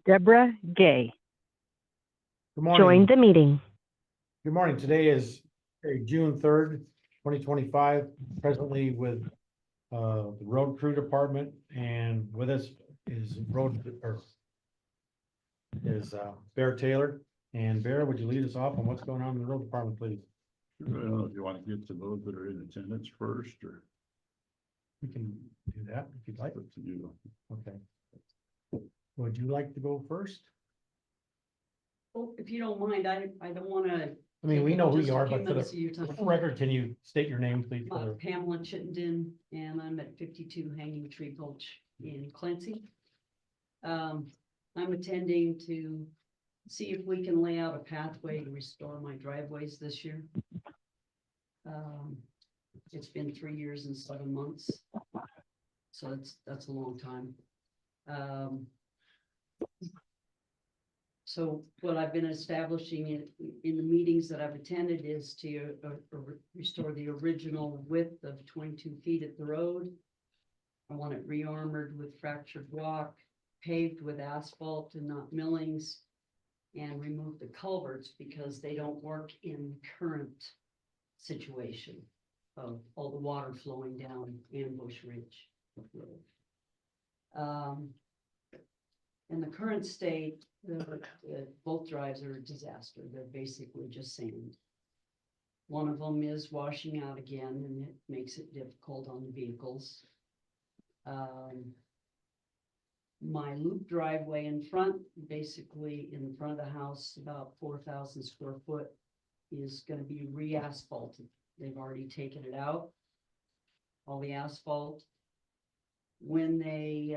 Deborah Gay Good joined morning. the meeting. Good morning. Today is June 3rd, 2025, presently with the road crew department, and with us is Bear Taylor. And Bear, would you lead us off on what's going on in the road department, please? Well, if you want to get to those that are in attendance first, or We can do that if you'd like. up to you. Okay. Would you like to go first? Well, if you don't mind, I don't wanna. I mean, we know who just you a are, few but for minutes of your the time. record, can you state your name, please? for the- Pamela Chittenden, and I'm at 52 Hanging Tree Gulch in Clancy. I'm attending to see if we can lay out a pathway to restore my driveways this year. It's been 3 years and 7 months, so that's a long time. So what I've been establishing in the meetings that I've attended is to restore the original width of 22 feet at the road. I want it re-armored with fractured rock, paved with asphalt and not millings, and remove the culverts because they don't work in current situation of all the water flowing down Ambush Ridge Road. In the current state, both drives are a disaster. They're basically just sand. One of them is washing out again, and it makes it difficult on the vehicles. My loop driveway in front, basically in the front of the house, about 4,000 square foot, is going to be re-asphalted. They've already taken it out, all the asphalt. When they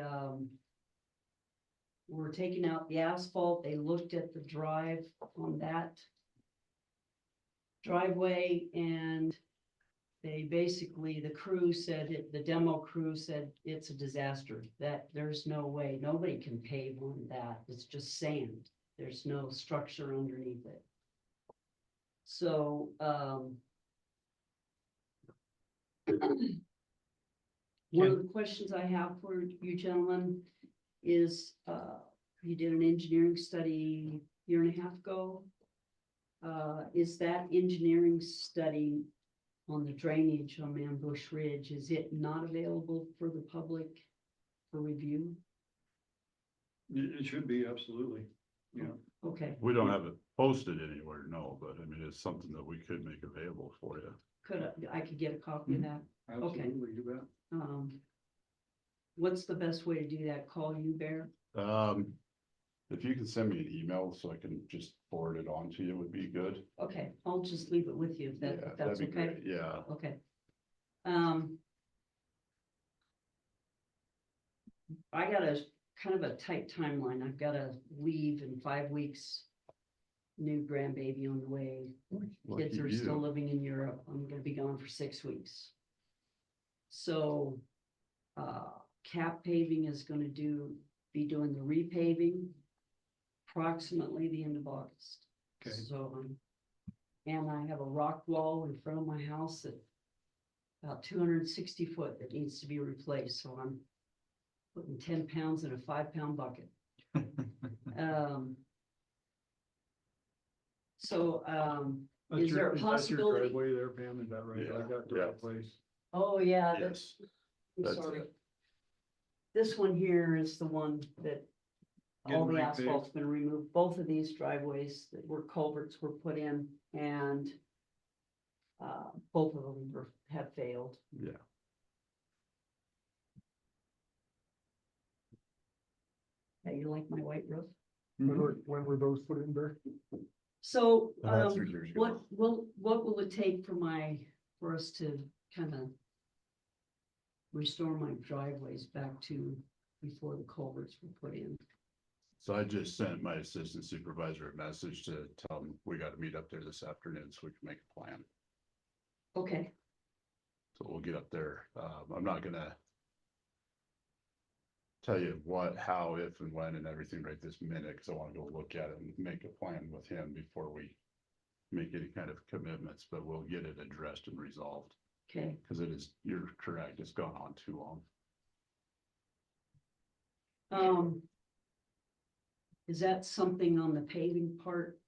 were taking out the asphalt, they looked at the drive on that driveway, and they basically, the crew said, the demo crew said it's a disaster, that there's no way, nobody can pave on that. It's just sand. There's no structure underneath it. So, one of the questions I have for you gentlemen is, you did an engineering study a year and a half ago. Is that engineering study on the drainage on Ambush Ridge, is it not available for the public for review? It should be, absolutely. Yeah. Okay, We don't have it posted anywhere, no, but I mean, it's something that we could make available for you. I could get a copy of that? Absolutely, you bet. What's the best way to do that? Call you, Bear? If you can send me an email so I can just forward it on to you would be good. Okay, I'll just leave it with you if Yeah, that's that'd be okay. great. Yeah. Okay. I got a kind of a tight timeline. I've got to leave in 5 weeks. New grandbaby on the way. Kids are still living in Europe. I'm going to be gone for 6 weeks. So, cap paving is going to be doing the repaving approximately the end of August. Okay. So, and I have a rock wall in front of my house that about 260 foot that needs to be replaced. So I'm putting 10 pounds in a 5-pound bucket. Is there a possibility? Is that your driveway there, Pam? Is that right? Yeah, I got the yeah. right place. Oh, yeah. Yes. I'm That's sorry. it. This one here is the one that all Getting the repaved. asphalt's been removed. Both of these driveways that were culverts were put in, and both of them have failed. Yeah. Yeah, you like my white roof? When were those put in there? So, About 3 years ago. what will it take for us to kind of restore my driveways back to before the culverts were put in? So I just sent my assistant supervisor a message to tell him we got to meet up there this afternoon so we can make a plan. Okay, So we'll get up there. I'm not gonna tell you what, how, if, and when, and everything right this minute, because I want to go look at it and make a plan with him before we make any kind of commitments, but we'll get it addressed and resolved. okay. Because it is, you're correct, it's gone on too long. Is that something on the paving part?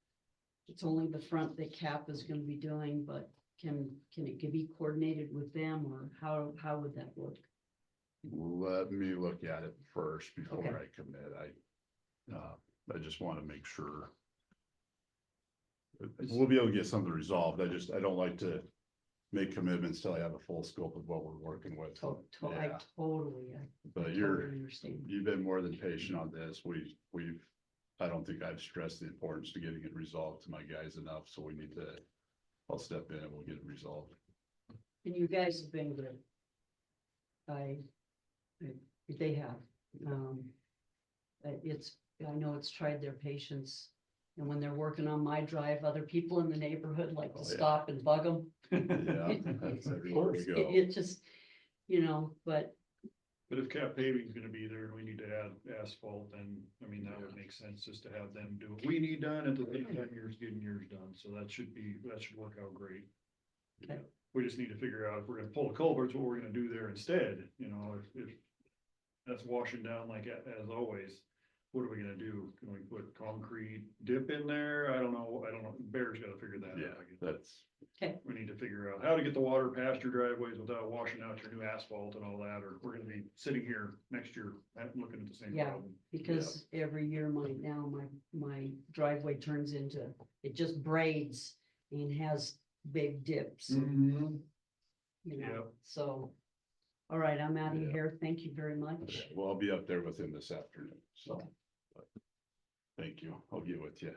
It's only the front that CAP is gonna be doing, but can it be coordinated with them, or how would that work? Let me look at it first before Okay. I commit. I just want to make sure. We'll be able to get something resolved. I don't like to make commitments till I have a full scope of what we're working with. I Yeah. totally, But totally understand. you've been more than patient on this. I don't think I've stressed the importance to getting it resolved to my guys enough, so I'll step in and we'll get it resolved. And you guys have been good. They have, I know it's tried their patience. And when they're working on my drive, other people in the neighborhood like to Oh, yeah. stop and bug them. Yeah, that's everywhere we go. It just, but But if cap paving is gonna be there and we need to add asphalt, then, I mean, that would make sense just to have them do what we need done at the same time yours getting yours done, so that should work out great. Okay. We just need to figure out if we're gonna pull a culverts, what we're gonna do there instead, if that's washing down like as always, what are we gonna do? Can we put concrete dip in there? I don't know, Bear's gotta figure that Yeah, out. I guess. that's, We need to figure out how to get the water past your driveways without washing out your new asphalt and all that, or we're gonna be sitting here next year looking at the same Yeah. problem. because every year my driveway turns into, it just braids and has big dips, Mhm. Yeah. so. All right, I'm out of Yeah. here. Thank you very much. well, I'll be up there with him this afternoon, so. Okay. but Thank you. I'll get with you.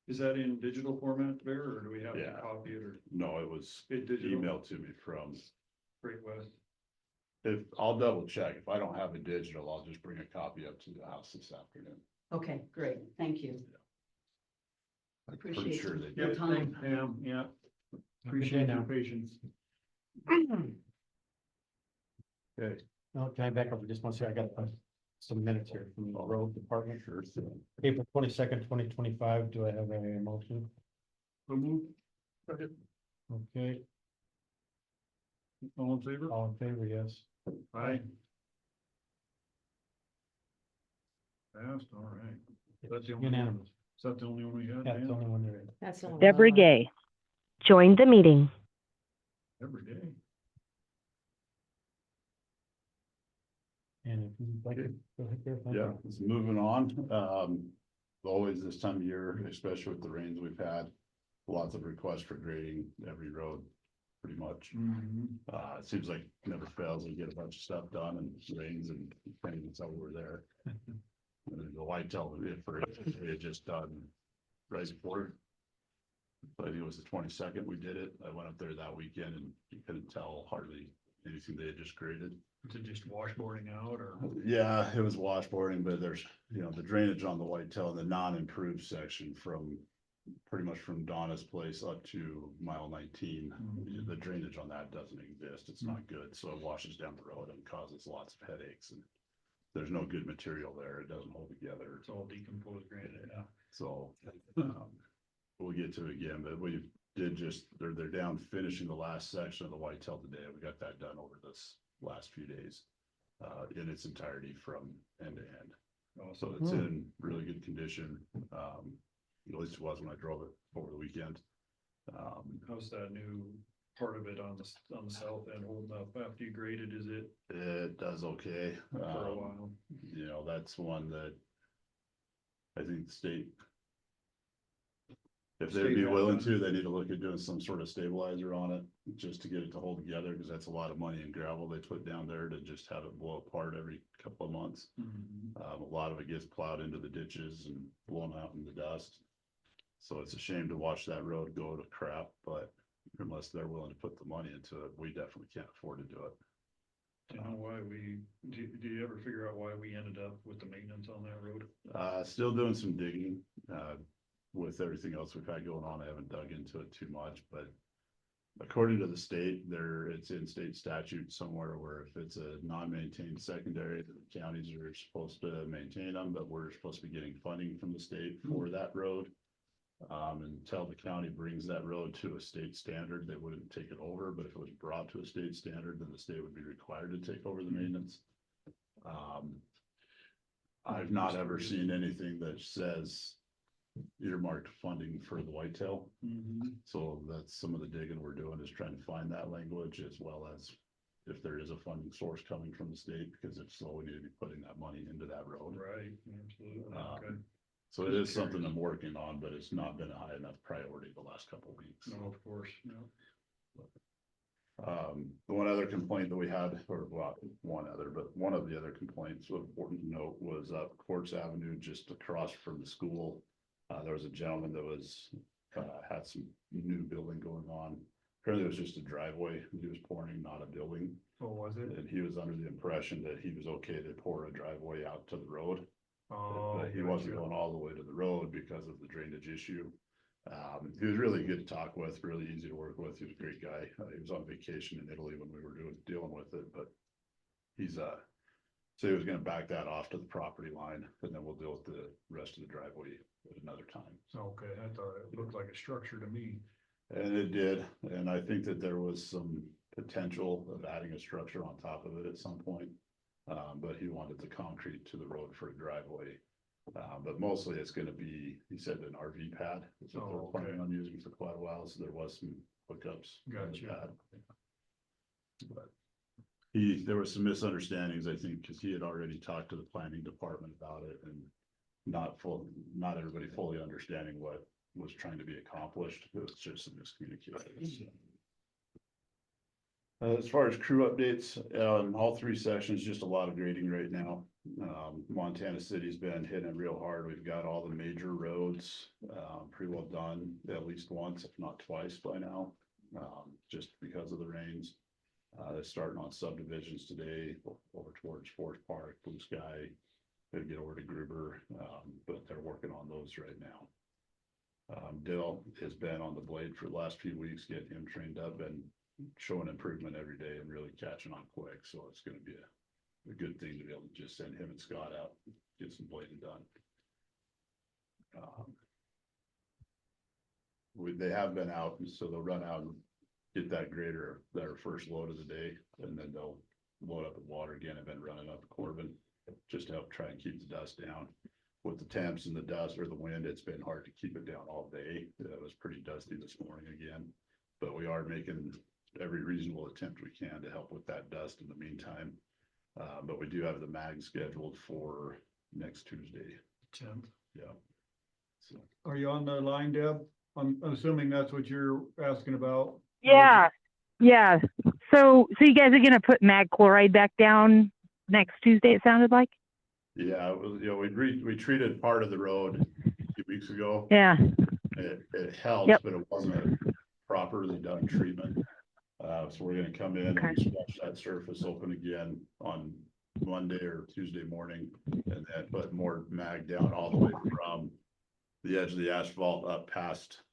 Is that in digital format there, or do we have to Yeah. copy it or No, it was it digital? emailed to me from, Great West. I'll double check. If I don't have it digital, I'll just bring a copy up to the house this afternoon. Okay, great. Thank you. I'm pretty Appreciate sure they your did. time. Pam, yeah, Okay, appreciate now. your patience. Okay. No, can I back up? I just want to say I got some minutes here from the road department. Sure thing. April 22nd, 2025. Do I have a motion? So move. Okay, All in favor? all in favor, yes. Aye. Passed, all right. That's the only one. Unanimous. Is that the only one we had? That's Dan? the only one there is. That's the one. Deborah Gay joined the meeting. Every day. And if you'd like to go ahead there. thank Yeah, you. it's moving on. Always this time of year, especially with the rains we've had, lots of requests for grading every road, pretty much. It seems like it never fails. We get a bunch of stuff done and it rains and can't even tell we're there. And then the whitetail, it had just done right before. I think it was the 22nd we did it. I went up there that weekend and you couldn't tell hardly anything they had just graded. Is it just washboarding out or? Yeah, it was washboarding, but there's, the drainage on the whitetail and the non-improved section from pretty much from Donna's place up to mile 19. Mhm. The drainage on that doesn't exist. It's not good. So it washes down the road and causes lots of headaches and there's no good material there. It doesn't hold together. It's all decomposed granite, yeah. So, we'll get to it again, but we did they're down finishing the last section of the whitetail today. We got that done over this last few days. In its entirety from end to end. So it's in really good condition. At least it was when I drove it over the weekend. How's that new part of it on the south end holding up after you graded? Is it It does okay. for a while? That's one that I think the state, if they'd be willing to, they need to look at doing some sort of stabilizer on it, just to get it to hold together, because that's a lot of money in gravel they put down there to just have it blow apart every couple of months. A lot of it gets plowed into the ditches and blown out in the dust. So it's a shame to watch that road go to crap, but unless they're willing to put the money into it, we definitely can't afford to do it. Do you know why do you ever figure out why we ended up with the maintenance on that road? Still doing some digging, with everything else we've had going on. I haven't dug into it too much, but according to the state, it's in state statute somewhere where if it's a non-maintained secondary, the counties are supposed to maintain them, but we're supposed to be getting funding from the state for that road. Until the county brings that road to a state standard, they wouldn't take it over, but if it was brought to a state standard, then the state would be required to take over the maintenance. I I've not ever seen anything that says earmarked funding for the whitetail. So that's some of the digging we're doing, is trying to find that language, as well as if there is a funding source coming from the state, because if so, we need to be putting that money into that road. Right, absolutely, okay. So it is something I'm working on, but it's not been a high enough priority the last couple of weeks. No, of course, no. The one other complaint that we had, or well, one other, but one of the other complaints, was important to note, was up Quartz Avenue, just across from the school. There was a gentleman that was, had some new building going on. Apparently it was just a driveway he was pouring, not a building. Oh, was it? And he was under the impression that he was okay to pour a driveway out to the road. Oh, But he wasn't gotcha. going all the way to the road because of the drainage issue. He was really good to talk with, really easy to work with. He was a great guy. He was on vacation in Italy when we were dealing with it, but he's, so he was gonna back that off to the property line, and then we'll deal with the rest of the driveway at another time. Okay, I thought it looked like a structure to me. And it did, and I think that there was some potential of adding a structure on top of it at some point. But he wanted the concrete to the road for a driveway. But mostly it's gonna be, he said, an RV pad, is what Oh, they're okay. planning on using for quite a while, so there was some hookups. on the Gotcha. pad. But there was some misunderstandings, I think, because he had already talked to the planning department about it, and not everybody fully understanding what was trying to be accomplished. It was just some miscommunication. As far as crew updates, all three sections, just a lot of grading right now. Montana City's been hitting it real hard. We've got all the major roads, pretty well done at least once, if not twice by now. Just because of the rains. They're starting on subdivisions today, over towards Forest Park, Blue Sky. They get over to Gruber, but they're working on those right now. Dill has been on the blade for the last few weeks, getting him trained up and showing improvement every day and really catching on quick. So it's gonna be a good thing to be able to just send him and Scott out, get some blading done. They have been out, so they'll run out and get that grader, their first load of the day, and then they'll load up with water again. I've been running up to Corbin just to help try and keep the dust down. With the temps and the dust or the wind, it's been hard to keep it down all day. It was pretty dusty this morning again, but we are making every reasonable attempt we can to help with that dust in the meantime. But we do have the mag scheduled for next Tuesday. 10th. Yeah. So, Are you on the line, Deb? I'm assuming that's what you're asking about. Yeah, yeah. So you guys are gonna put mag chloride back down next Tuesday, it sounded like? yeah, it was, we treated part of the road a few weeks ago. Yeah, It helps, Yep. but it wasn't a properly done treatment. So we're gonna come in Okay. and scratch that surface open again on Monday or Tuesday morning. And then put more mag down all the way from the edge of the asphalt up past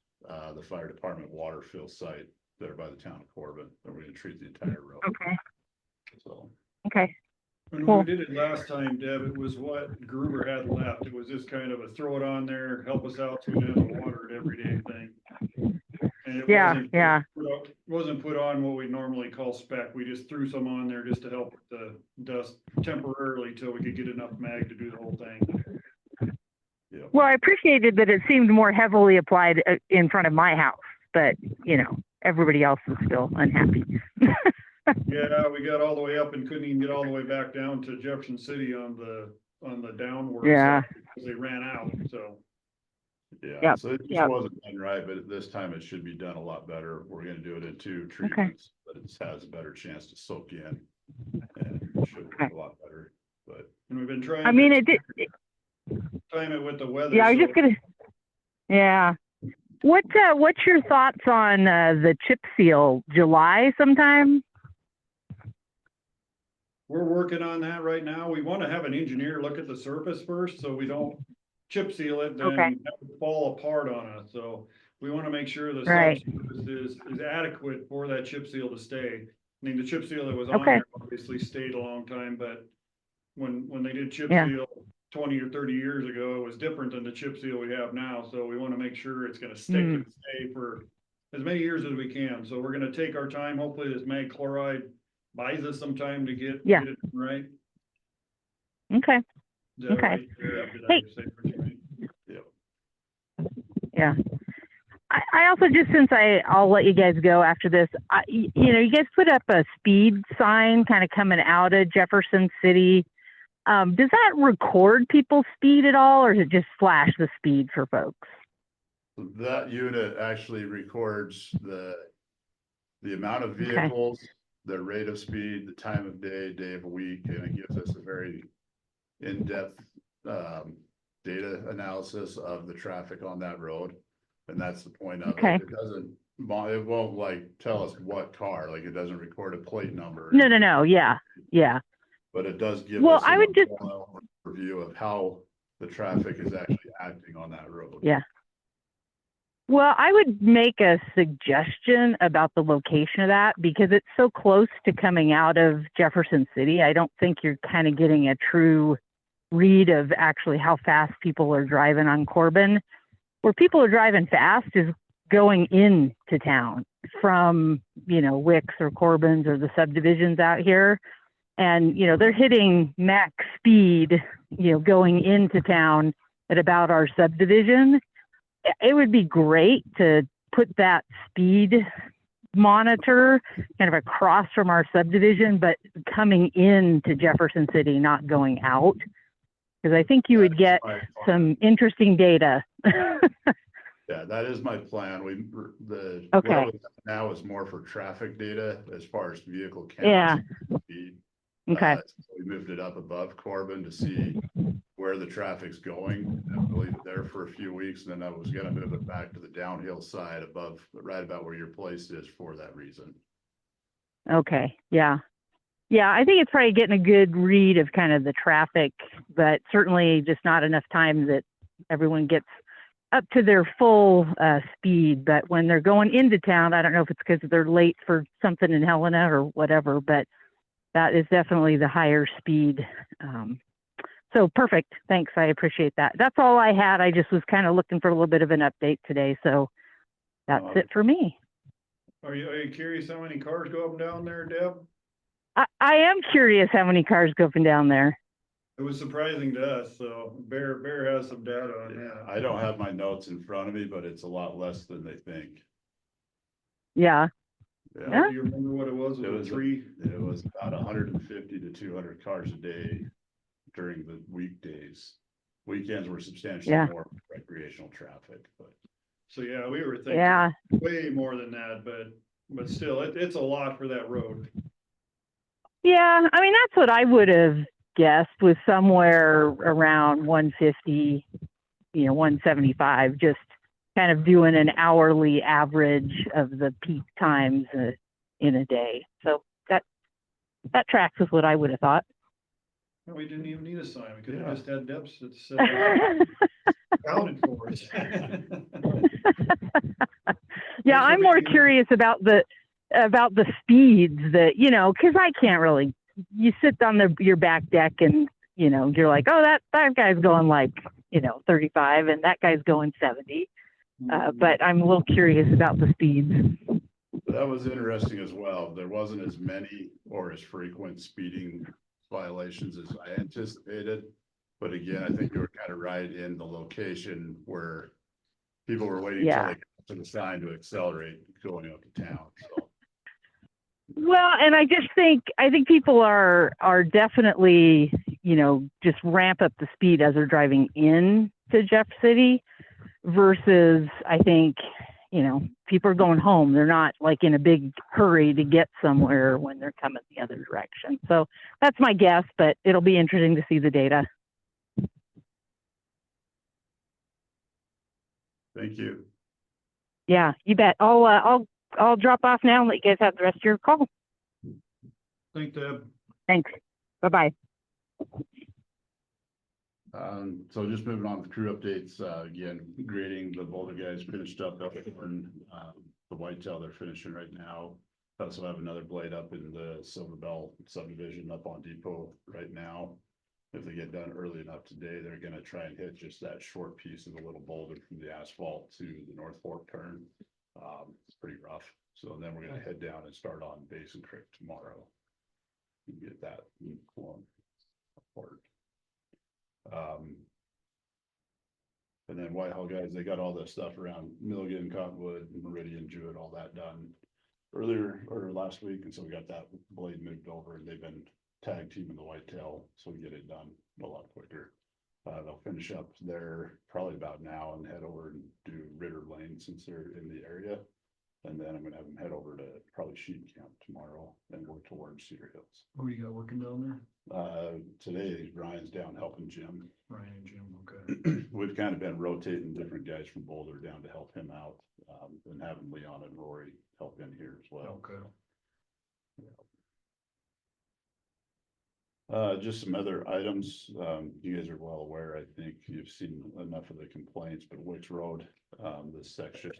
the fire department water fill site there by the town of Corbin. And we're gonna treat the entire road, okay, so. okay. When Cool. we did it last time, Deb, it was what Gruber had left. It was just kind of a throw it on there, help us out so we didn't have to water it every day thing. And it Yeah, yeah. wasn't put on what we normally call spec. We just threw some on there just to help with the dust temporarily till we could get enough mag to do the whole thing. Yeah. Well, I appreciated that it seemed more heavily applied in front of my house, but, you know, everybody else is still unhappy. Yeah, we got all the way up and couldn't even get all the way back down to Jefferson City on the downward Yeah. side because they ran out, so. Yeah, Yep, so it just yep. wasn't done right, but this time it should be done a lot better. We're gonna do it in 2 treatments, but it has a better chance to soak in. And it should Okay. be a lot better, but And we've been trying. I mean, to it did, time it with the weather. yeah, I was so- just gonna, yeah. What's your thoughts on the chip seal? July sometime? We're working on that right now. We want to have an engineer look at the surface first, so we don't chip seal it, then Okay. have it fall apart on us. So we want to make sure the Right. subsurface is adequate for that chip seal to stay. I mean, the chip seal that was on Okay. there obviously stayed a long time, but when they did chip Yeah. seal 20 or 30 years ago, it was different than the chip seal we have now. So we want to make sure it's going to stick and stay for as many years as we can. So we're going to take our time. Hopefully this mag chloride buys us some time to get Yeah. it right. Okay, Is that Okay. right there? Did Hey. I say it right? Yep. Yeah. I also just, since I'll let you guys go after this, you know, you guys put up a speed sign kind of coming out of Jefferson City. Does that record people's speed at all, or does it just flash the speed for folks? That unit actually records the amount of vehicles, their rate of speed, the time of day, day of week, and it gives us a very in-depth data analysis of the traffic on that road. And that's the point of Okay. it. It won't like tell us what car, like it doesn't record a plate number. No. Yeah. But it does give Well, us I an would just, overview of how the traffic is actually acting on that road. yeah. Well, I would make a suggestion about the location of that because it's so close to coming out of Jefferson City. I don't think you're kind of getting a true read of actually how fast people are driving on Corbin. Where people are driving fast is going into town from, you know, Wicks or Corbin's or the subdivisions out here. And, you know, they're hitting max speed, you know, going into town at about our subdivision. It would be great to put that speed monitor kind of across from our subdivision, but coming into Jefferson City, not going out. Because I think you would get some interesting data. Yeah, that is my plan. Okay. What we have now is more for traffic data as far as vehicle counts. Yeah. Speed. Okay. So we moved it up above Corbin to see where the traffic's going. I leave it there for a few weeks, and then I was gonna move it back to the downhill side above, right about where your place is for that reason. Okay. Yeah. Yeah, I think it's probably getting a good read of kind of the traffic, but certainly just not enough time that everyone gets up to their full speed. But when they're going into town, I don't know if it's because they're late for something in Helena or whatever, but that is definitely the higher speed. So perfect. Thanks. I appreciate that. That's all I had. I just was kind of looking for a little bit of an update today. So that's it for me. Are you curious how many cars go up and down there, Deb? I am curious how many cars go up and down there. It was surprising to us, so Bear has some data on that. I don't have my notes in front of me, but it's a lot less than they think. Yeah. Yeah. Do you remember what it was? It was three? It was about 150 to 200 cars a day during the weekdays. Weekends were substantially more recreational traffic, but. So yeah, we were thinking way more than that, but still, it's a lot for that road. Yeah, I mean, that's what I would have guessed was somewhere around 150, you know, 175, just kind of doing an hourly average of the peak times in a day. So that tracks with what I would have thought. No, we didn't even need a sign. We could have Yeah. just had Deb's that's counted for us. Yeah, I'm more curious about the speeds that, you know, because I can't really, you sit on your back deck and, you know, you're like, oh, that guy's going like, you know, 35 and that guy's going 70. But I'm a little curious about the speeds. That was interesting as well. There wasn't as many or as frequent speeding violations as I anticipated. But again, I think you were kind of right in the location where people were waiting until they got to the sign to accelerate going up to town. So. Well, and I think people are definitely, you know, just ramp up the speed as they're driving in to Jeff City versus I think, you know, people are going home. They're not like in a big hurry to get somewhere when they're coming the other direction. So that's my guess, but it'll be interesting to see the data. Thank you. Yeah, you bet. I'll drop off now and let you guys have the rest of your call. Thanks, Deb. Thanks. Bye-bye. So just moving on with crew updates, again, grading the boulder guys finished up and the whitetail they're finishing right now. Also have another blade up in the Silver Bell subdivision up on Depot right now. If they get done early enough today, they're gonna try and hit just that short piece of the little boulder from the asphalt to the North Fork turn. It's pretty rough. So then we're gonna head down and start on Basin Creek tomorrow. And get that flowing apart. And then Whitehall guys, they got all the stuff around Milligan, Cottonwood, Meridian, Jewett, all that done earlier or last week, and so we got that blade moved over, and they've been tag teaming the whitetail, so we get it done a lot quicker. They'll finish up there probably about now and head over and do Ritter Lane since they're in the area. And then I'm gonna have them head over to probably Sheep Camp tomorrow and work towards Cedar Hills. Who you got working down there? Today Ryan's down helping Jim. Ryan and Jim, okay. We've kind of been rotating different guys from Boulder down to help him out, and having Leon and Rory help in here as well. Okay. Just some other items, you guys are well aware, I think you've seen enough of the complaints, but Wicks Road, this section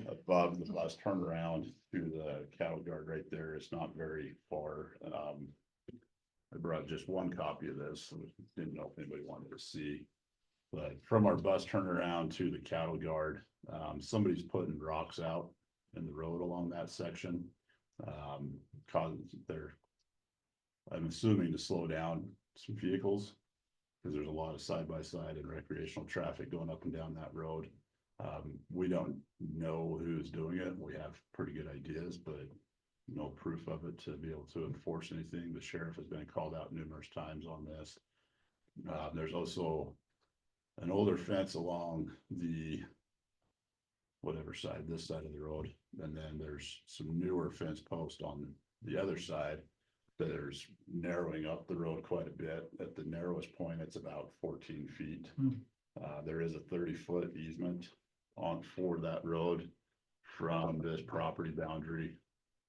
above the bus turnaround through the cattle guard right there, it's not very far. I brought just one copy of this, didn't know if anybody wanted to see. But from our bus turnaround to the cattle guard, somebody's putting rocks out in the road along that section. I'm assuming to slow down some vehicles, because there's a lot of side-by-side and recreational traffic going up and down that road. We don't know who's doing it. We have pretty good ideas, but no proof of it to be able to enforce anything. The sheriff has been called out numerous times on this. There's also an older fence along the whatever side, this side of the road, and then there's some newer fence posts on the other side that is narrowing up the road quite a bit. At the narrowest point, it's about 14 feet. There is a 30-foot easement for that road from this property boundary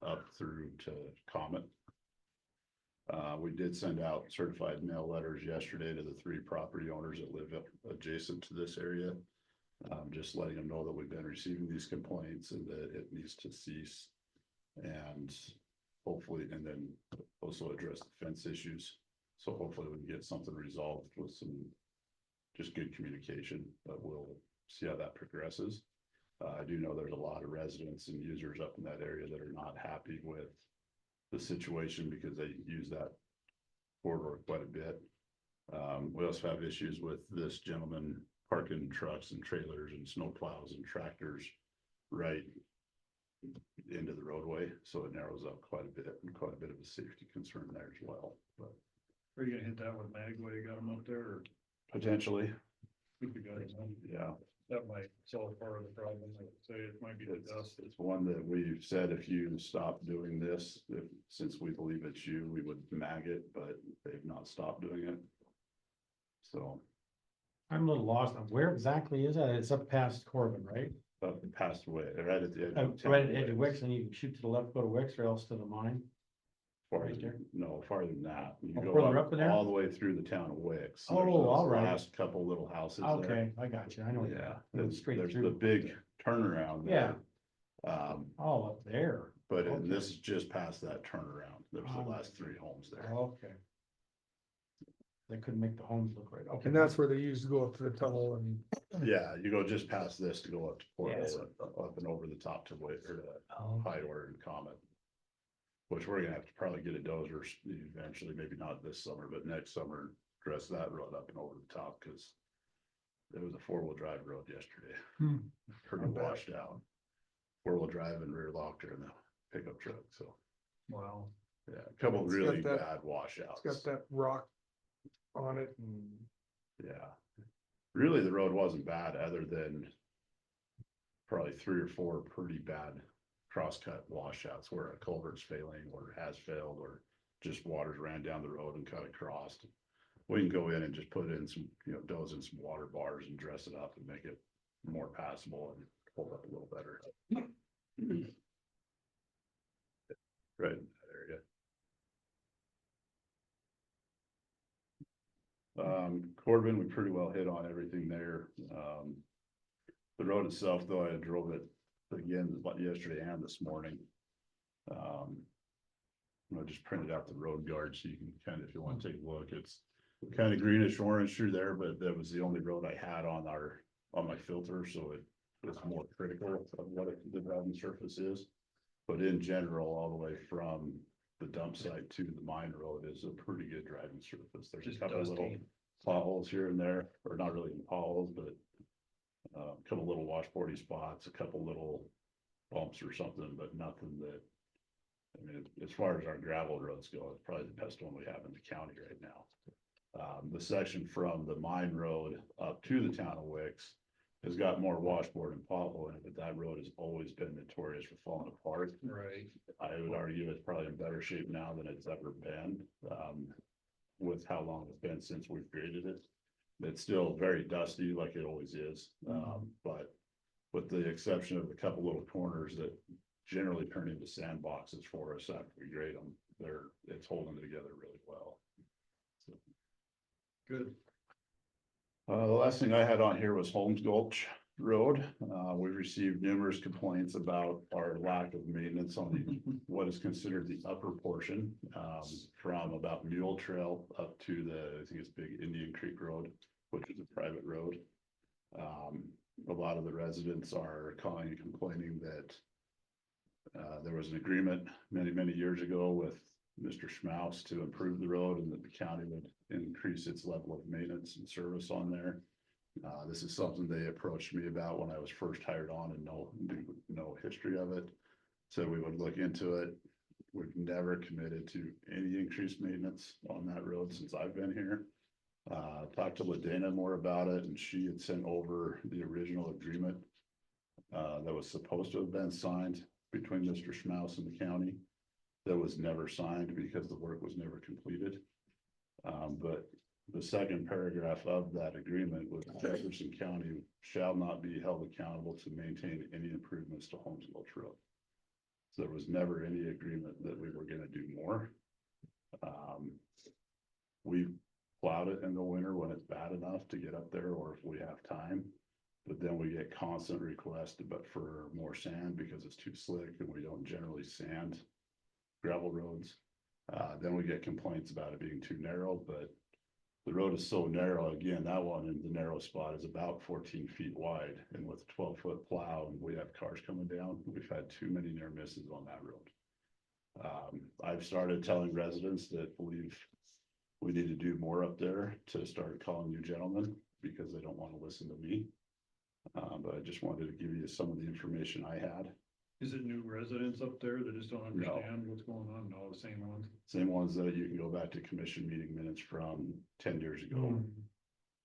up through to Comet. We did send out certified mail letters yesterday to the 3 property owners that live adjacent to this area. Just letting them know that we've been receiving these complaints and that it needs to cease. And hopefully, and then also address the fence issues. So hopefully we can get something resolved with some just good communication, but we'll see how that progresses. I do know there's a lot of residents and users up in that area that are not happy with the situation because they use that corridor quite a bit. We also have issues with this gentleman parking trucks and trailers and snow plows and tractors right into the roadway, so it narrows up quite a bit and quite a bit of a safety concern there as well. But Are you gonna hit that with Magway, got them up there, or potentially, if you got it, yeah, that might solve part of the problem, like I say, it might be the dust. it's one that we've said if you stop doing this, since we believe it's you, we would mag it, but they've not stopped doing it. So I'm a little lost on where exactly is that? It's up past Corbin, right? passed away right at the edge of town. Right at the edge of Wicks, and you can shoot to the left, go to Wicks, or else to the mine. Farther, right there? no, farther than that. You Oh, go further up in there? all the way through the town of Wicks. Oh, There's those all right. Last couple little houses there. Okay, I got you. I know. what you're- Yeah, it was there's straight the through. big turnaround there. Oh, up there. But Okay. this is just past that turnaround. There's the last 3 homes there. Okay. They couldn't make the homes look right. Okay. And that's where they used to go up to the tunnel and Yeah, you go just past this to go up to Port, Yes. up and over the top to Whit or to Oh, Highway and Comet. Which we're gonna have to probably get a dozer eventually, maybe not this summer, but next summer, dress that road up and over the top, cause it was a 4-wheel drive road yesterday. Pretty I bet. washed out. 4-wheel drive and rear locker in the pickup truck, so, Wow. yeah, a couple It's got really that- bad washouts. it's got that rock on it and Yeah, really, the road wasn't bad, other than probably 3 or 4 pretty bad crosscut washouts where a culvert's failing or has failed, or just waters ran down the road and cut across. We can go in and just put in some, doze in some water bars and dress it up and make it more passable and hold up a little better. Right in that area. Corbin, we pretty well hit on everything there. The road itself, though, I drove it again yesterday and this morning. I just printed out the road guard so you can kind of, if you want to take a look, it's kind of greenish orange through there, but that was the only road I had on my filter, so it was more critical of what the driving surface is. But in general, all the way from the dump site to the mine road is a pretty good driving surface. There's a Just couple little, dusty. potholes here and there, or not really potholes, but a couple little washboardy spots, a couple little bumps or something, but nothing that, I mean, as far as our gravel roads go, it's probably the best one we have in the county right now. The section from the mine road up to the town of Wicks has got more washboard and pothole in it, but that road has always been notorious for falling apart. Right. I would argue it's probably in better shape now than it's ever been, with how long it's been since we've graded it. It's still very dusty like it always is, but with the exception of a couple little corners that generally turn into sandboxes for us after we grade them, it's holding together really well. So, Good. the last thing I had on here was Holmes Gulch Road. We received numerous complaints about our lack of maintenance on what is considered the upper portion, from about Mule Trail up to I think it's Big Indian Creek Road, which is a private road. A lot of the residents are calling and complaining that there was an agreement many years ago with Mr. Schmaus to improve the road, and that the county would increase its level of maintenance and service on there. This is something they approached me about when I was first hired on, and no history of it. So we would look into it. We've never committed to any increased maintenance on that road since I've been here. Talked to LaDana more about it, and she had sent over the original agreement that was supposed to have been signed between Mr. Schmaus and the county. That was never signed because the work was never completed. But the second paragraph of that agreement was Jefferson County shall not be held accountable to maintain any improvements to Holmes Gulch Road. So there was never any agreement that we were gonna do more. We plowed it in the winter when it's bad enough to get up there, or if we have time. But then we get constant requests for more sand because it's too slick and we don't generally sand gravel roads. Then we get complaints about it being too narrow, but the road is so narrow. Again, that one in the narrow spot is about 14 feet wide, and with a 12-foot plow and we have cars coming down, we've had too many near misses on that road. I've started telling residents that believe we need to do more up there to start calling you gentlemen, because they don't want to listen to me. But I just wanted to give you some of the information I had. Is it new residents up there that just don't understand what's going on? No, the same ones. Same ones that you can go back to commission meeting minutes from 10 years ago.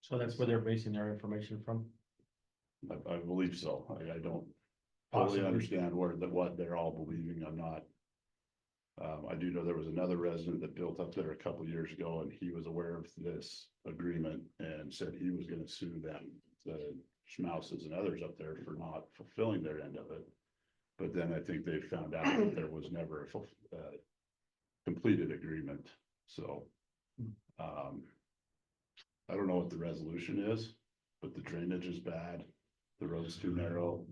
So that's where they're basing their information from? I believe so. I don't Possibly. totally understand what they're all believing. I'm not. I do know there was another resident that built up there a couple years ago, and he was aware of this agreement and said he was gonna sue them, the Schmauses and others up there, for not fulfilling their end of it. But then I think they found out that there was never a completed agreement, so. I don't know what the resolution is, but the drainage is bad, the road's too narrow.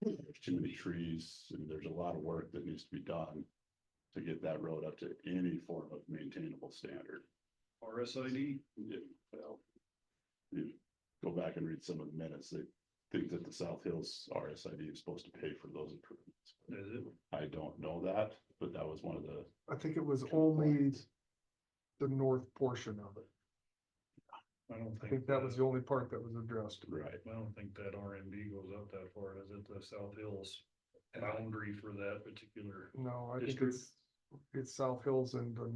There's too many trees, and there's a lot of work that needs to be done to get that road up to any form of maintainable standard. RSID? Yeah, well, you go back and read some of the minutes, they think that the South Hills RSID is supposed to pay for those improvements. Is it? I don't know that, but that was one of the. I think it was only the north portion of it. I think that was the only part that was addressed. Right. I don't think that RMB goes up that far, is it? The South Hills boundary for that particular. No, I think District. it's South Hills and the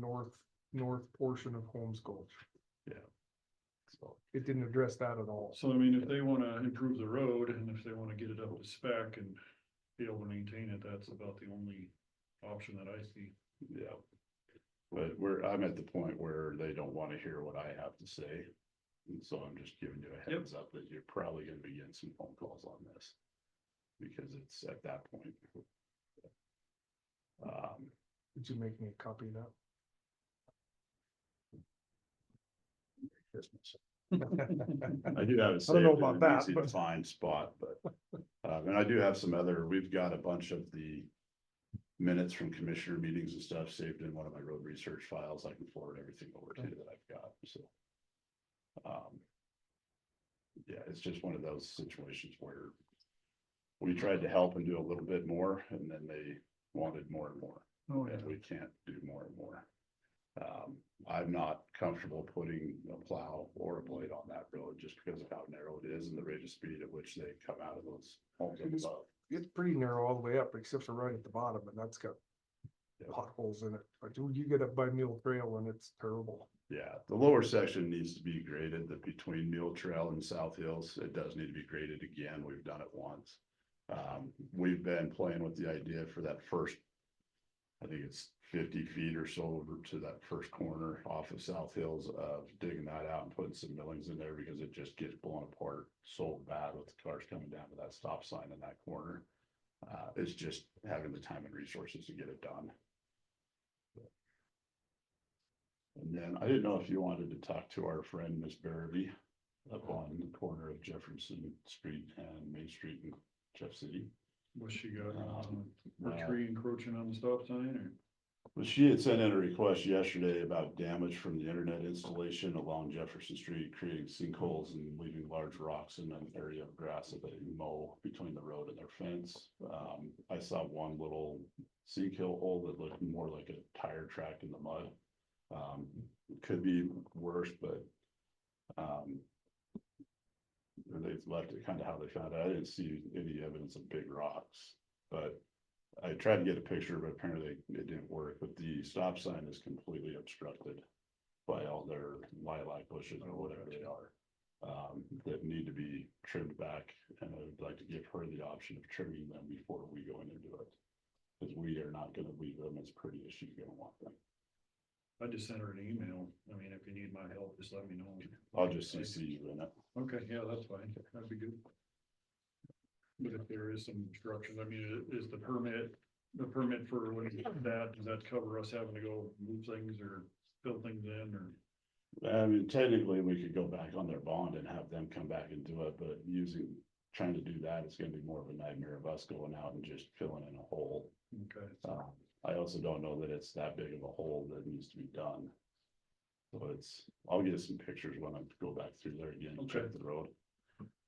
north portion of Holmes Gulch. Yeah. So it didn't address that at all. So I mean, if they wanna improve the road and if they wanna get it up to spec and be able to maintain it, that's about the only option that I see. Yeah. But I'm at the point where they don't want to hear what I have to say. And so I'm just giving you a heads up that you're probably gonna be getting some phone calls on this. Because it's at that point. Did you make me a copy of that? Christmas. I do have it I don't know saved in about an that, easy to but- find spot, but, and I do have some we've got a bunch of the minutes from commissioner meetings and stuff saved in one of my road research files. I can forward everything over to you that I've got, so. Yeah, it's just one of those situations where we tried to help and do a little bit more, and then they wanted more and more, Oh, and we can't do more and more. I'm not comfortable putting a plow or a blade on that road just because of how narrow it is and the rate of speed at which they come out of those homes It is- above. It's pretty narrow all the way up, except for right at the bottom, and that's got potholes in it. But you get up by Mule Trail and it's terrible. Yeah, the lower section needs to be graded, that between Mule Trail and South Hills, it does need to be graded again. We've done it once. We've been playing with the idea for that first, I think it's 50 feet or so over to that first corner off of South Hills, of digging that out and putting some millings in there because it just gets blown apart so bad with the cars coming down to that stop sign in that corner. It's just having the time and resources to get it done. And then I didn't know if you wanted to talk to our friend Miss Barrowby up on the corner of Jefferson Street and Main Street in Jeff City. What's she got, a tree encroaching on the stop sign or? But she had sent in a request yesterday about damage from the internet installation along Jefferson Street, creating sinkholes and leaving large rocks in an area of grass that they mow between the road and their fence. I saw one little sinkhole hole that looked more like a tire track in the mud. It could be worse, but they've left it kind of how they found it. I didn't see any evidence of big rocks, but I tried to get a picture, but apparently it didn't work. But the stop sign is completely obstructed by all their lilac bushes or whatever they are, that need to be trimmed back. And I would like to give her the option of trimming them before we go in and do it, because we are not going to leave them as pretty as she's going to want them. I just sent her an email. I mean, if you need my help, just let me know. I'll just CC you in it. Okay, yeah, that's fine. That'd be good. But if there is some obstructions, I mean, is the permit for when that, does that cover us having to go move things or fill things in or? I mean, technically, we could go back on their bond and have them come back and do it, but trying to do that, it's gonna be more of a nightmare of us going out and just filling in a hole. Okay. I also don't know that it's that big of a hole that needs to be done. So I'll get some pictures when I go back through there again and check Okay. the road.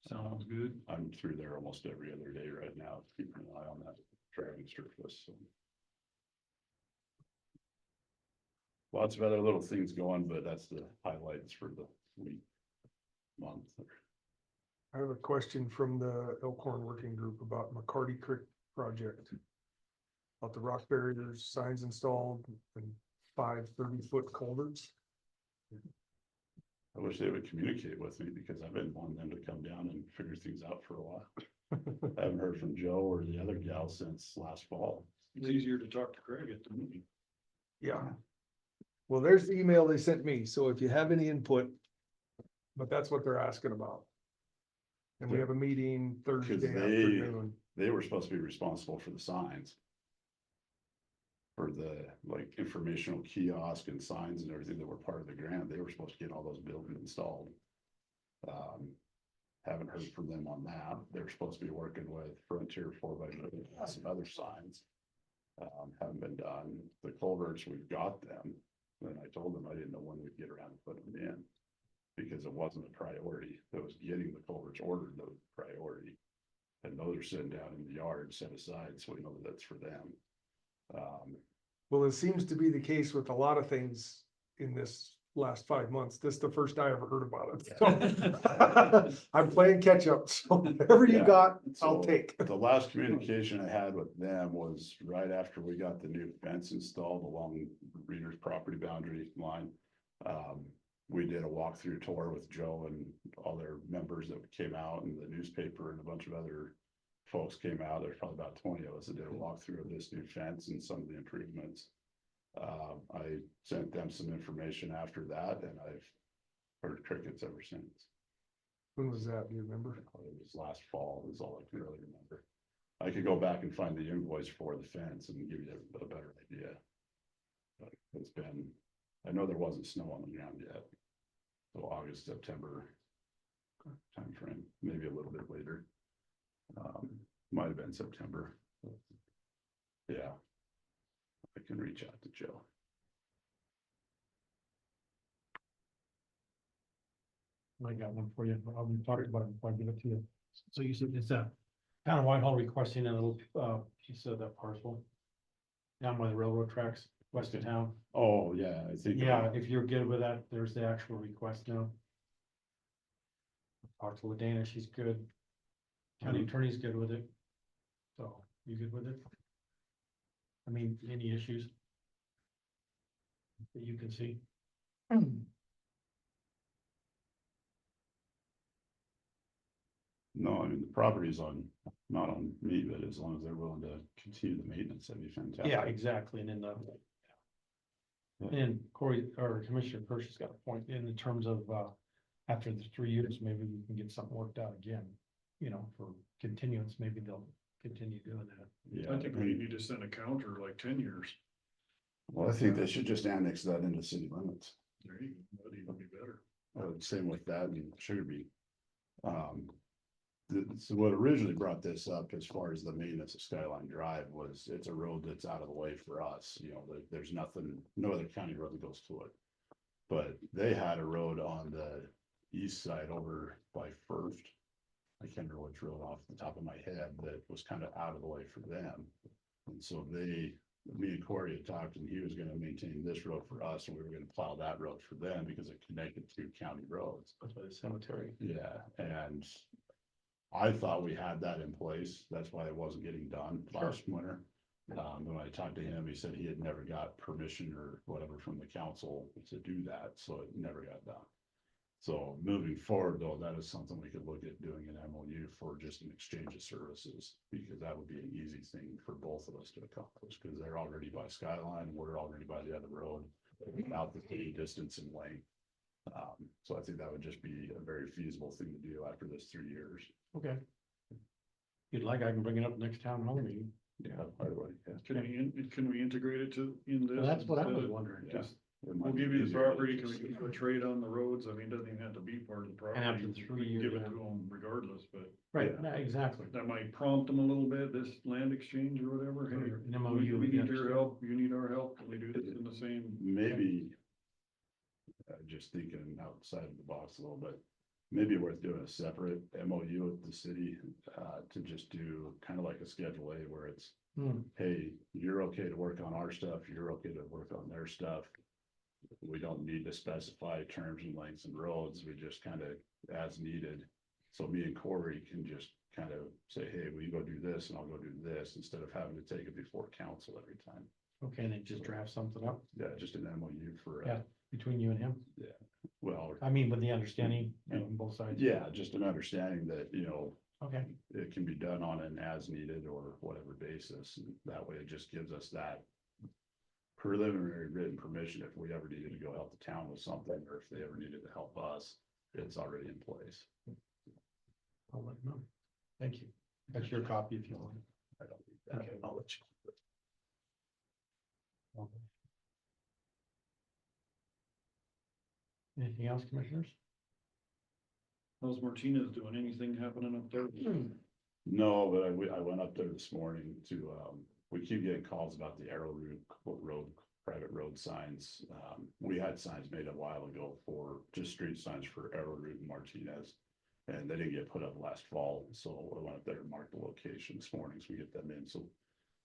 Sounds good. I'm through there almost every other day right now, keeping an eye on that driving surface, so. Lots of other little things going, but that's the highlights for the week, month. I have a question from the Elkhorn Working Group about McCarty Creek project. About the rock barriers, signs installed, and 5 30-foot culverts. I wish they would communicate with me because I've been wanting them to come down and figure things out for a while. I haven't heard from Joe or the other gal since last fall. It's easier to talk to Craig at the meeting. Yeah. Well, there's the email they sent me, so if you have any input, but that's what they're asking about. And we have a meeting Thursday they- afternoon. They were supposed to be responsible for the signs. For the informational kiosk and signs and everything that were part of the grant, they were supposed to get all those buildings installed. Haven't heard from them on that. They're supposed to be working with Frontier 4x4, some other signs. Haven't been done. The culverts, we've got them. And I told them I didn't know when we'd get around to putting them in. Because it wasn't a priority. It was getting the culverts ordered, the priority. And those are sitting down in the yard set aside, so we know that that's for them. Well, it seems to be the case with a lot of things in this last 5 months. This is the first I ever heard about it. So I'm playing catch up, so whatever you Yeah. got, I'll So, take. The last communication I had with them was right after we got the new fence installed along Reader's property boundary line. We did a walkthrough tour with Joe and all their members that came out, and the newspaper and a bunch of other folks came out. There's probably about 20 of us that did a walkthrough of this new fence and some of the improvements. I sent them some information after that, and I've heard crickets ever since. When was that? Do you remember? It was last fall, is all I can really remember. I could go back and find the invoice for the fence and give you a better idea. But it's been, I know there wasn't snow on the ground yet. So August, September timeframe, maybe a little bit later. Might have been September. Yeah. I can reach out to Joe. I got one for you. I'll be talking about it before I give it to you. So you said it's a town of Whitehall requesting a little, piece of that parcel down by the railroad tracks. west of town. Oh, yeah, I think. Yeah, if you're good with that, there's the actual request now. Talked to Ladana, she's good. County attorney's good with it. So, you good with it? I mean, any issues? That you can see? No, I mean, the property's not on me, but as long as they're willing to continue the maintenance, that'd be fantastic. Yeah, exactly, and then and Corey, or Commissioner Kirsch has got a point in the terms of, after the 3 years, maybe we can get something worked out again. You know, for continuance, maybe they'll continue doing that. Yeah, I think we need to send a counter like 10 years. well, I think they should just annex that into city limits. There you go, that'd even be better. Same with that and Sugar Beet. So what originally brought this up as far as the maintenance of Skyline Drive was it's a road that's out of the way for us, you know, there's nothing, no other county road that goes to it. But they had a road on the east side over by First. I can't remember which road off the top of my head that was kind of out of the way for them. And so me and Corey had talked and he was gonna maintain this road for us and we were gonna plow that road for them because it connected to county roads. That's by the cemetery. Yeah, and I thought we had that in place. That's why it wasn't getting done last winter. When I talked to him, he said he had never got permission or whatever from the council to do that, so it never got done. So moving forward, though, that is something we could look at doing an MOU for just an exchange of services, because that would be an easy thing for both of us to accomplish, because they're already by Skyline, we're already by the other road, without the city distance and length. So I think that would just be a very feasible thing to do after this 3 years. Okay. If you'd like, I can bring it up next town hall meeting. Yeah, by the way, yeah. Can we integrate it in this? Well, that's what I was instead of wondering. Yeah. just- It might We'll be give you the easier to property, can just- we do a trade on the roads? I mean, it doesn't even have to be part of the property. after the 3 We can years, Give it yeah. to them regardless, but Right, Yeah. yeah, exactly. that might prompt them a little bit, this land exchange or whatever. Hey, Or an MOU, we need yeah. your help, you need our help, can we do this in the same? Maybe. Just thinking outside of the box a little bit, maybe worth doing a separate MOU with the city, to just do kind of like a Schedule A where it's, hey, you're okay to work on our stuff, you're okay to work on their stuff. We don't need to specify terms and lengths and roads, we just kind of as needed. So me and Corey can just kind of say, hey, will you go do this and I'll go do this, instead of having to take it before council every time. Okay, and then just draft something up Yeah, just an MOU for, Yeah. between you and him. well, I mean, with the understanding on both sides. yeah, just an understanding that, you know, Okay, it can be done on an as needed or whatever basis. And that way it just gives us that preliminary written permission if we ever needed to go help the town with something, or if they ever needed to help us, it's already in place. I'll let him know. Thank you. That's your copy if you want. I don't need that. Okay. I'll let you. Anything else, commissioners? How's Martinez doing? Anything happening up there? No, but I went up there this morning to, we keep getting calls about the road, private road signs. We had signs made a while ago for just street signs for Arrowroot and Martinez. And they didn't get put up last fall, so I went up there and marked the location this morning, so we get them in, so.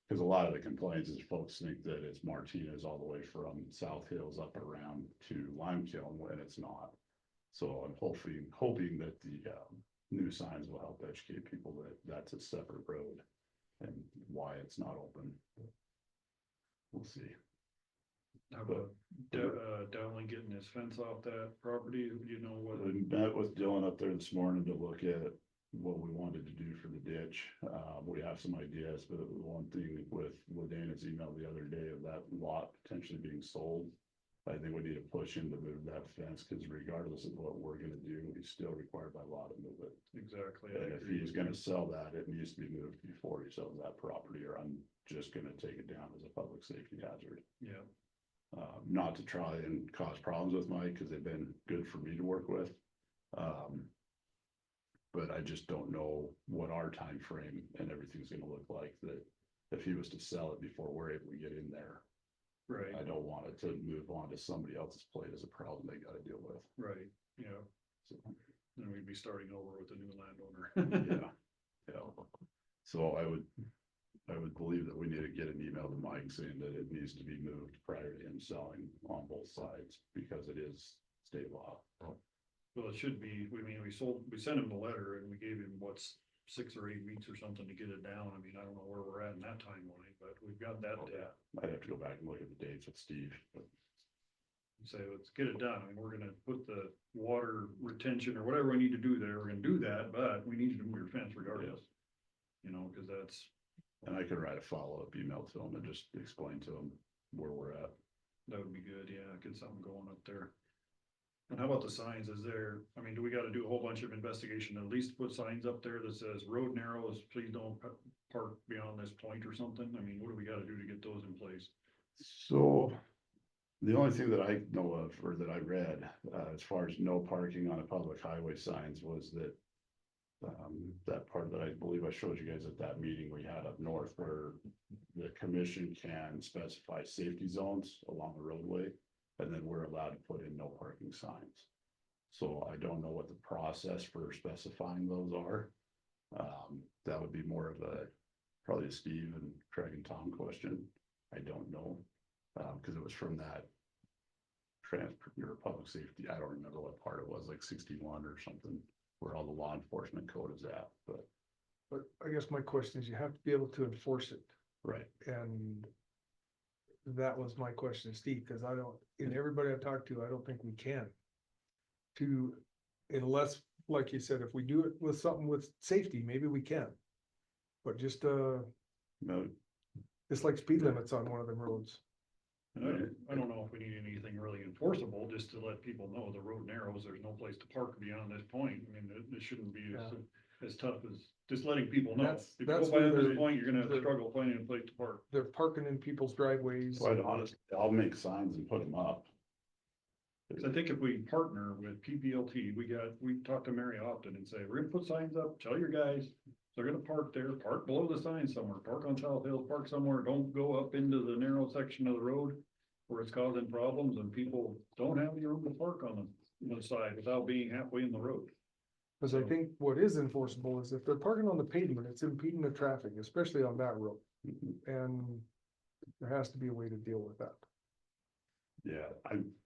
Cause a lot of the complaints is folks think that it's Martinez all the way from South Hills up around to Lime Kiln, when it's not. So I'm hoping that the, new signs will help educate people that that's a separate road and why it's not open. We'll see. How about Dowling getting his fence off that property? You know what? I met with Dylan up there this morning to look at what we wanted to do for the ditch. We have some ideas, but the one thing with Ladana's email the other day of that lot potentially being sold, I think we need to push him to move that fence, because regardless of what we're gonna do, he's still required by law to move it. Exactly. I And if agree he's with gonna you. sell that, it needs to be moved before he sells that property, or I'm just gonna take it down as a public safety hazard. Yeah, Not to try and cause problems with Mike, because they've been good for me to work with. But I just don't know what our time frame and everything's gonna look like, that if he was to sell it before we're able to get in there, right, I don't want it to move on to somebody else's plate as a problem they gotta deal with. right, yeah. So, Then we'd be starting over with a new landowner. yeah, yeah. So I would believe that we need to get an email to Mike saying that it needs to be moved prior to him selling on both sides, because it is state law. Well, it should be, we sent him the letter and we gave him, 6 or 8 weeks or something to get it down. I mean, I don't know where we're at in that timeline, but we've got that down. I'd have to go back and look at the dates with Steve, but So let's get it done. I mean, we're gonna put the water retention or whatever we need to do there, we're gonna do that, but we need you to move your fence regardless. You know, cause that's, and I could write a follow-up email to him and just explain to him where we're at. that would be good, yeah, get something going up there. And how about the signs? I mean, do we gotta do a whole bunch of investigation, at least put signs up there that says road narrows, please don't park beyond this point or something? I mean, what do we gotta do to get those in place? So the only thing that I know of, or that I read, as far as no parking on a public highway signs was that that part that I believe I showed you guys at that meeting we had up north, where the commission can specify safety zones along the roadway, and then we're allowed to put in no parking signs. So I don't know what the process for specifying those are. That would be more of probably a Steve and Craig and Tom question. I don't know, because it was from that transport or public safety. I don't remember what part it was, like 61 or something, where all the law enforcement code is at, but. But I guess my question is, you have to be able to enforce it, Right. and that was my question to Steve, because in everybody I've talked to, I don't think we can. Unless, like you said, if we do it with something with safety, maybe we can. But just, No, it's like speed limits on one of them roads. And I don't know if we need anything really enforceable, just to let people know the road narrows, there's no place to park beyond this point. I mean, it shouldn't be as tough as just letting people know. That's- If you that's go by where this point, you're gonna have to the- struggle finding a place to park. They're parking in people's driveways. quite honest, I'll make signs and put them up. 'Cause I think if we partner with PPLT, we talk to Mary often and say, we're gonna put signs up, tell your guys, they're gonna park there, park below the sign somewhere, park on South Hills, park somewhere, don't go up into the narrow section of the road where it's causing problems and people don't have any room to park on the side without being halfway in the road. Cause I think what is enforceable is if they're parking on the pavement, it's impeding the traffic, especially on that road. And there has to be a way to deal with that. Yeah,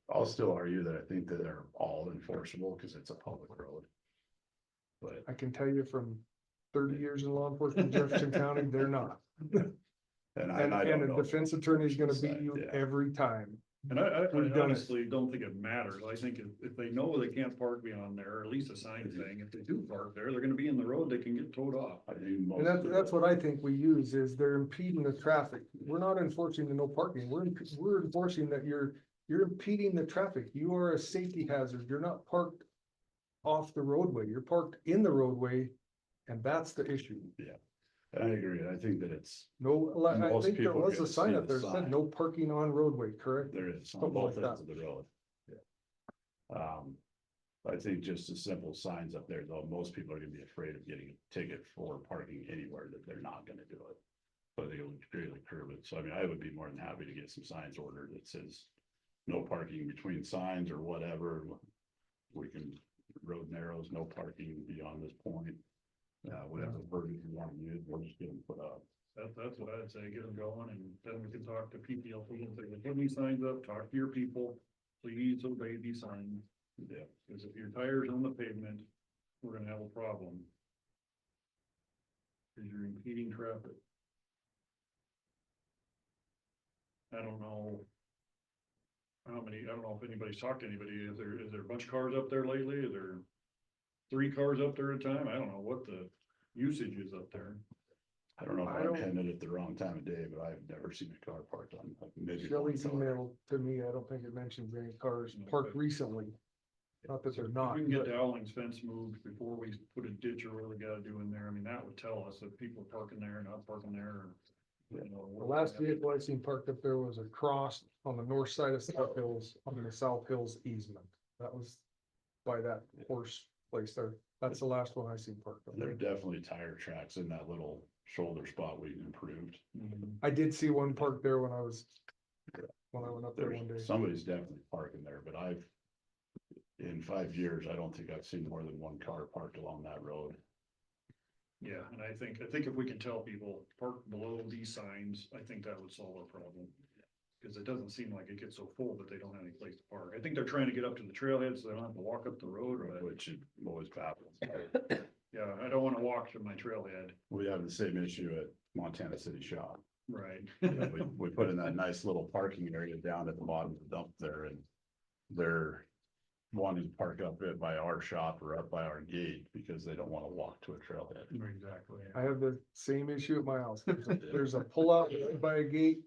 I'll still argue that I think that they're all enforceable because it's a public road. But I can tell you from 30 years in law enforcement in Jefferson County, they're not. and And I don't a know. defense attorney is gonna beat you Yeah. every time. And I We've done it. honestly don't think it matters. I think if they know they can't park beyond there, or at least a sign saying, if they do park there, they're gonna be in the road, they can get towed off. I think most And of that's what I think we use is they're impeding the traffic. We're not enforcing the no parking. We're enforcing that you're impeding the traffic. You are a safety hazard. You're not parked off the roadway. You're parked in the roadway. And that's the issue. And I agree. I think that it's, No, I Most think there people was get a to sign see up the there that sign. said no parking on roadway, correct? there is on Something both like ends of the road. I think just the simple signs up there, though, most people are gonna be afraid of getting a ticket for parking anywhere that they're not gonna do it. But they would really curb it. So I mean, I would be more than happy to get some signs ordered that says no parking between signs or whatever. We can, road narrows, no parking beyond this point. Whatever verbiage you want to use, we'll just get them put up. That's what I'd say, get them going, and then we can talk to PPLT and say, put these signs up, talk to your people, please obey these signs. Yeah. Because if your tire's on the pavement, we're gonna have a problem. Cause you're impeding traffic. I don't know. I don't know if anybody's talked to anybody, is there a bunch of cars up there lately, is there 3 cars up there at a time? I don't know what the usage is up there. I don't know if I I'm don't- heading at the wrong time of day, but I've never seen a car parked on, like, maybe. Shelley's one car. email to me, I don't think it mentions any cars parked recently. Not that they're not, If we can get but Dowling's fence moved before we put a ditch or what we gotta do in there, I mean, that would tell us if people are parking there, not parking there, or. You know, the last vehicle I seen parked up there was a cross on the north side of South Hills, on the South Hills easement. That was by that horse place there. That's the last one I seen parked up And there are there. definitely tire tracks in that little shoulder spot we improved. I did see one parked there when I went up there one day. There's, somebody's definitely parking there, but in 5 years, I don't think I've seen more than one car parked along that road. Yeah, and I think if we can tell people, park below these signs, I think that would solve our problem. Cause it doesn't seem like it gets so full that they don't have any place to park. I think they're trying to get up to the trailhead so they don't have to walk up the road, but Which always baffles. yeah, I don't wanna walk to my trailhead. We have the same issue at Montana City Shop. Right. We put in that nice little parking area down at the bottom of the dump there, and they're wanting to park up it by our shop or up by our gate because they don't want to walk to a trailhead. Exactly. I have the same issue at my house. There's a pullout right by a gate.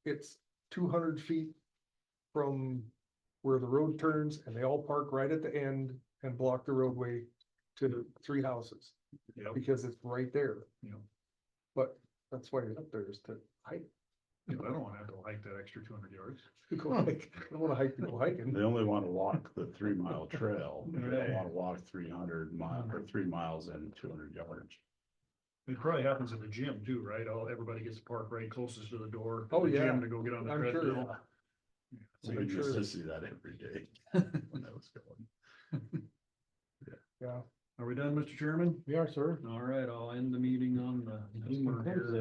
It's 200 feet from where the road turns, and they all park right at the end and block the roadway to 3 houses Yep. because it's right there. Yep. But that's why you're up there, is to hike. Yeah, I don't wanna have to hike that extra 200 yards. Go hike. I don't wanna hike to go hiking. They only want to walk the 3 mile trail. They Right. don't want to walk 300 miles or 3 miles and 200 yards. It probably happens at the gym too, right? Everybody gets to park right closest to the door. of Oh, the yeah. gym to go get on the I'm sure, treadmill. So I'm we used sure. to see that every day when I was going. Yeah. Are we done, Mr. Chairman? We are, sir. All right, I'll end the meeting on the. Concludes it.